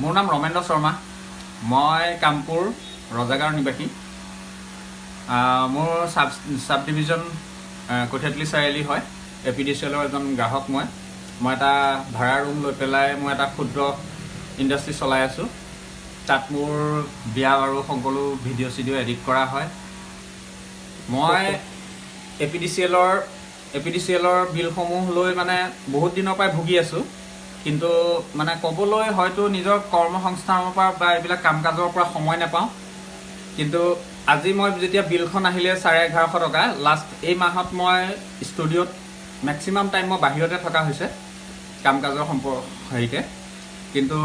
মোৰ নাম ৰমেন্দ্ৰ শৰ্মা মই কামপুৰ ৰজাগাঁৱৰ নিবাসী মোৰ সাব ডিভিজন কঠিয়াতলি চাৰিআলি হয় এপিডিচিএলৰ এজন গ্ৰাহক মই এটা ভাড়া ৰুম লৈ পেলাই মই এটা ক্ষুদ্ৰ ইণ্ডাষ্ট্ৰি চলাই আছো তাত মোৰ বিয়া আৰু সকলো ভিডিঅ' চিডিঅ' এডিট কৰা হয় মই এপিডিচিএলৰ বিলসমূহ লৈ মানে বহুত দিনৰ পৰাই ভুগি আছো কিন্তু মানে ক'বলৈ হয়তো নিজৰ কৰ্মসংস্থানৰ পৰা বা এইবিলাক কাম কাজৰ পৰা সময় নাপাওঁ কিন্তু আজি মই যেতিয়া বিলখন আহিলে 1150 টকা লাষ্ট এই মাহত মই ষ্টুডিঅ'ত ম্যাক্সিমাম টাইম মই বাহিৰতে থকা হৈছে কাম কাজৰ হেৰিতে কিন্তু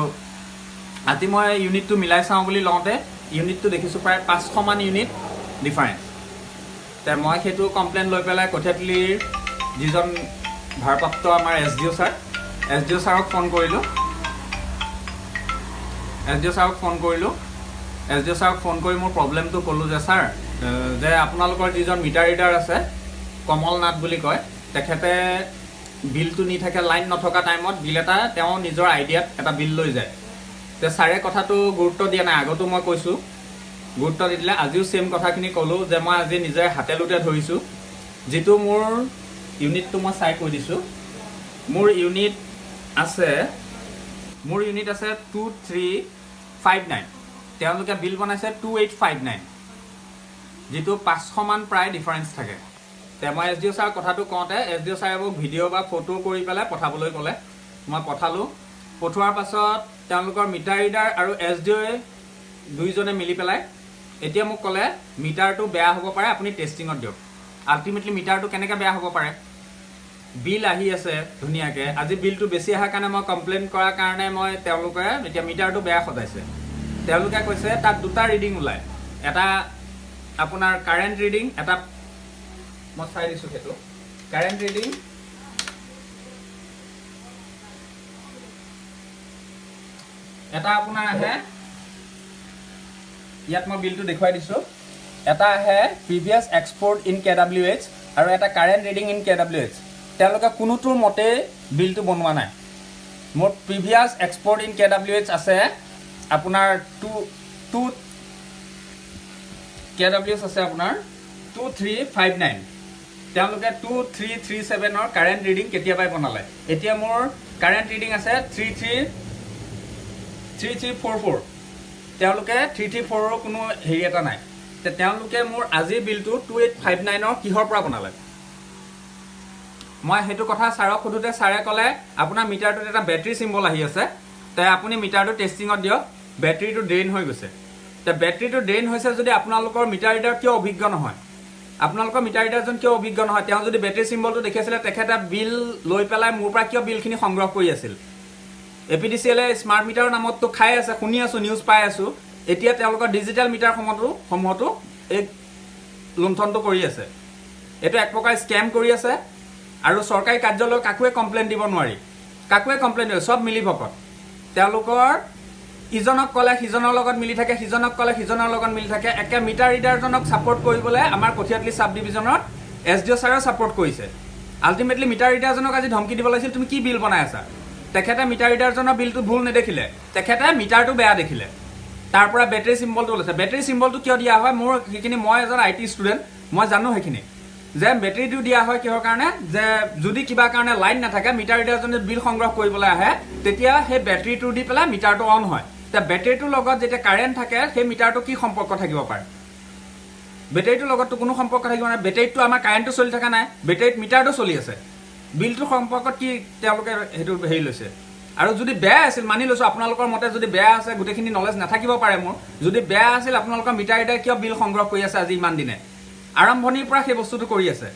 আজি মই ইউনিটটো মিলাই চাওঁ বুলি লওঁতে ইউনিটটো দেখিছোঁ প্ৰায় 500 মান ইউনিট ডিফাৰেন্স তে মই সেইটো কমপ্লেইন লৈ পেলাই কঠিয়াতলিৰ যিজন ভাৰপ্ৰাপ্ত আমাৰ এছডিঅ' ছাৰক ফোন কৰিলোঁ এছডিঅ' ছাৰক ফোন কৰি মোৰ প্ৰব্লেমটো ক'লোঁ যে ছাৰ যে আপোনালোকৰ যিজন মিটাৰ ৰিডাৰ আছে কমল নাথ বুলি কয় তেখেতে বিলটো নি থাকে লাইন নথকা টাইমত বিল এটা তেওঁ নিজৰ আইডিয়াত এটা বিল লৈ যায় তে ছাৰে কথাটো গুৰুত্ব দিয়া নাই আগতো মই কৈছোঁ গুৰুত্ব দিলে আজিও সেম কথাখিনি ক'লোঁ যে মই আজি নিজে হাতে লুটে ধৰিছোঁ যিটো মোৰ ইউনিটটো মই চাই কৈ দিছোঁ মোৰ ইউনিট আছে 2359 তেওঁলোকে বিল বনাইছে 2859 যিটো 500 মান প্ৰায় ডিফাৰেন্স থাকে তে মই এছডিঅ' ছাৰ কথাটো কওঁতে এছডিঅ' ছাৰে মোক ভিডিঅ' বা ফটো কৰি পেলাই পঠাবলৈ ক'লে মই পঠালোঁ পঠোৱাৰ পাছত তেওঁলোকৰ মিটাৰ ৰিডাৰ আৰু এছডিঅ'য়ে দুইজনে মিলি পেলাই এতিয়া মোক ক'লে মিটাৰটো বেয়া হ'ব পাৰে আপুনি টেষ্টিঙত দিয়ক আল্টিমেটলি মিটাৰটো কেনেকৈ বেয়া হ'ব পাৰে বিল আহি আছে ধুনীয়াকৈ আজি বিলটো বেছি অহাৰ কাৰণে মই কমপ্লেইন কৰাৰ কাৰণে মই তেওঁলোকে এতিয়া মিটাৰটো বেয়া সজাইছে তেওঁলোকে কৈছে তাত দুটা ৰিডিং ওলায় এটা আপোনাৰ কাৰেণ্ট ৰিডিং এটা মই চাই দিছোঁ সেইটো কাৰেণ্ট ৰিডিং এটা আপোনাৰ আহে ইয়াত মই বিলটো দেখুৱাই দিছোঁ এটা আহে প্ৰিভিয়াছ এক্সপৰ্ট ইন KWH আৰু এটা কাৰেণ্ট ৰিডিং ইন KWH তেওঁলোকে কোনোটোৰ মতে বিলটো বনোৱা নাই মোৰ প্ৰিভিয়াছ এক্সপৰ্ট ইন KWH আছে আপোনাৰ 2 KWH আছে আপোনাৰ 2359 তেওঁলোকে 2337ৰ কাৰেণ্ট ৰিডিং কেতিয়াবাই বনালে এতিয়া মোৰ কাৰেণ্ট ৰিডিং আছে 3344 তেওঁলোকে 334ৰ কোনো হেৰি এটা নাই তে তেওঁলোকে মোৰ আজি বিলটো 2859ৰ কিহৰ পৰা বনালে মই সেইটো কথা ছাৰক সুধোতে ছাৰে ক'লে আপোনাৰ মিটাৰটোত এটা বেটাৰী চিম্বল আহি আছে তে আপুনি মিটাৰটো টেষ্টিঙত দিয়ক বেটাৰীটো ড্ৰেইন হৈ গৈছে তে বেটাৰীটো ড্ৰেইন হৈছে যদি আপোনালোকৰ মিটাৰ ৰিডাৰ কিয় অভিজ্ঞ নহয় আপোনালোকৰ মিটাৰ ৰিডাৰজন কিয় অভিজ্ঞ নহয় তেওঁ যদি বেটাৰী চিম্বলটো দেখিছিলে তেখেতে বিল লৈ পেলাই মোৰ পৰা কিয় বিলখিনি সংগ্ৰহ কৰি আছিল এপিডিচিএলে স্মাৰ্ট মিটাৰৰ নামততো খাই আছে শুনি আছোঁ নিউজ পাই আছোঁ এতিয়া তেওঁলোকৰ ডিজিটেল মিটাৰ সমূহতো এই লুণ্ঠনটো কৰি আছে এইটো এক প্ৰকাৰ স্কেম কৰি আছে আৰু চৰকাৰী কাৰ্যালয়ক কাকোৱে কমপ্লেইন দিব নোৱাৰি চব মিলি ভকত তেওঁলোকৰ ইজনক ক'লে সিজনৰ লগত মিলি থাকে সিজনক ক'লে সিজনৰ লগত মিলি থাকে একে মিটাৰ ৰিডাৰজনক ছাপোৰ্ট কৰিবলৈ আমাৰ কঠিয়াতলি সাব ডিভিজনত এছডিঅ' ছাৰে ছাপোৰ্ট কৰিছে আল্টিমেটলি মিটাৰ ৰিডাৰজনক আজি ধমকি দিব লাগিছিল তুমি কি বিল বনাই আছা তেখেতে মিটাৰ ৰিডাৰজনৰ বিলটো ভুল নেদেখিলে তেখেতে মিটাৰটো বেয়া দেখিলে তাৰ পৰা বেটাৰী চিম্বলটো লৈছে বেটাৰী চিম্বলটো কিয় দিয়া হয় মোৰ সেইখিনি মই এজন IT ষ্টুডেণ্ট মই জানো সেইখিনি যে বেটাৰীটো দিয়া হয় কিহৰ কাৰণে যে যদি কিবা কাৰণে লাইন নাথাকে মিটাৰ ৰিডাৰজনে বিল সংগ্ৰহ কৰিবলৈ আহে তেতিয়া সেই বেটাৰীটো দি পেলাই মিটাৰটো অন হয় তে বেটাৰীটোৰ লগত যেতিয়া কাৰেণ্ট থাকে সেই মিটাৰটো কি সম্পৰ্ক থাকিব পাৰে বেটাৰীটোৰ লগততো কোনো সম্পৰ্ক থাকিব নাই বেটাৰীটো আমাৰ কাৰেণ্টটো চলি থকা নাই বেটাৰীত মিটাৰটো চলি আছে বিলটোৰ সম্পৰ্কত কি তেওঁলোকে সেইটো হেৰি লৈছে আৰু যদি বেয়া আছিল মানি লৈছোঁ আপোনালোকৰ মতে যদি বেয়া আছে গোটেইখিনি নলেজ নাথাকিব পাৰে মোৰ যদি বেয়া আছিল আপোনালোকৰ মিটাৰ ৰিডাৰ কিয় বিল সংগ্ৰহ কৰি আছে আজি ইমান দিনে আৰম্ভণিৰ পৰা সেই বস্তুটো কৰি আছে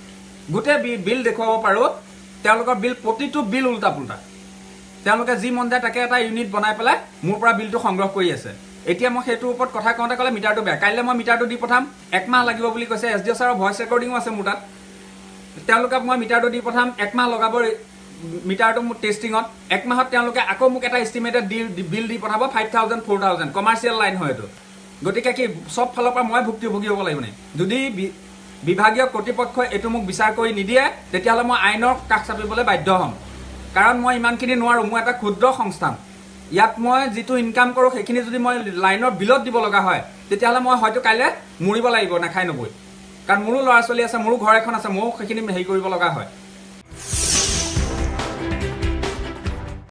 গোটেই বিল দেখুৱাব পাৰোঁ তেওঁলোকৰ প্ৰতিটো বিল উল্টা পুল্টা তেওঁলোকে যি মন যায় তাকে এটা ইউনিট বনাই পেলাই মোৰ পৰা বিলটো সংগ্ৰহ কৰি আছে এতিয়া মই সেইটোৰ ওপৰত কথা কওঁতে ক'লে মিটাৰটো বেয়া কাইলৈ মই মিটাৰটো দি পঠাম 1 মাহ লাগিব বুলি কৈছে এছডিঅ' ছাৰৰ ভইচ ৰেকৰ্ডিঙো আছে মোৰ তাত তেওঁলোকক মই মিটাৰটো দি পঠাম 1 মাহ লগাব মিটাৰটো মোৰ টেষ্টিঙত 1 মাহত তেওঁলোকে আকৌ মোক এটা এষ্টিমেটেড বিল দি পঠাব 5000 4000 কমাৰ্চিয়েল লাইন হয় এইটো গতিকে কি সব ফালৰ পৰা মই ভুক্তভোগী হ'ব লাগিব নে যদি বিভাগীয় কৰ্তৃপক্ষই এটো মোক বিচাৰ কৰি নিদিয়ে তেতিয়াহ'লে মই আইনৰ কাষ চাপিবলৈ বাধ্য হ'ম কাৰণ মই ইমানখিনি নোৱাৰো মই এটা ক্ষুদ্ৰ সংস্থান ইয়াত মই যিটো ইনকাম কৰোঁ সেইখিনি যদি মই লাইনৰ বিলত দিব লগা হয় তেতিয়াহ'লে মই হয়তো কাইলৈ মৰিব লাগিব নাখাই নবৈ কাৰণ মোৰো ল'ৰা ছোৱালী আছে মোৰো ঘৰ এখন আছে ময়ো সেইখিনি হেৰি কৰিব লগা হয়